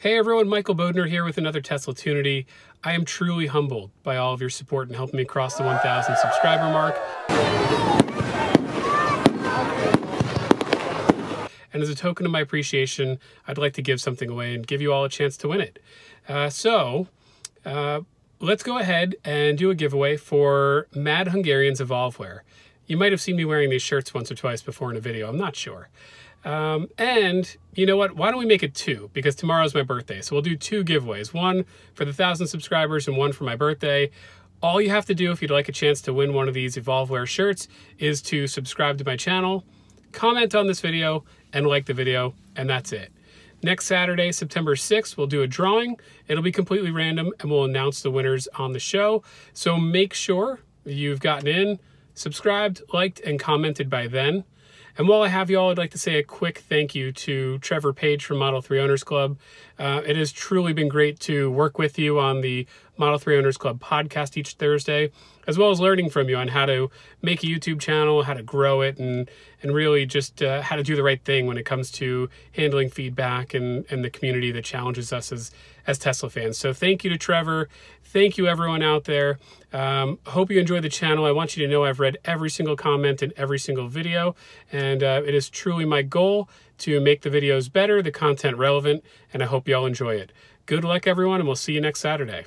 Hey everyone, Michael Bodner here with another Tesla Tunity. I am truly humbled by all of your support in helping me cross the 1,000 subscriber mark. And as a token of my appreciation, I'd like to give something away and give you all a chance to win it. Let's go ahead and do a giveaway for Mad Hungarians Evolveware. You might have seen me wearing these shirts once or twice before in a video, I'm not sure. And you know what, why don't we make it two? Because tomorrow's my birthday, so we'll do two giveaways. One for the 1,000 subscribers and one for my birthday. All you have to do if you'd like a chance to win one of these Evolveware shirts is to subscribe to my channel, comment on this video, and like the video, and that's it. Next Saturday, September 6th, we'll do a drawing. It'll be completely random, and we'll announce the winners on the show. So make sure you've gotten in, subscribed, liked, and commented by then. And while I have you all, I'd like to say a quick thank you to Trevor Page from Model 3 Owners Club. It has truly been great to work with you on the Model 3 Owners Club podcast each Thursday, as well as learning from you on how to make a YouTube channel, how to grow it, and really just how to do the right thing when it comes to handling feedback and the community that challenges us as Tesla fans. So thank you to Trevor. Thank you everyone out there. Hope you enjoy the channel. I want you to know I've read every single comment in every single video, and it is truly my goal to make the videos better, the content relevant, and I hope you all enjoy it. Good luck everyone, and we'll see you next Saturday.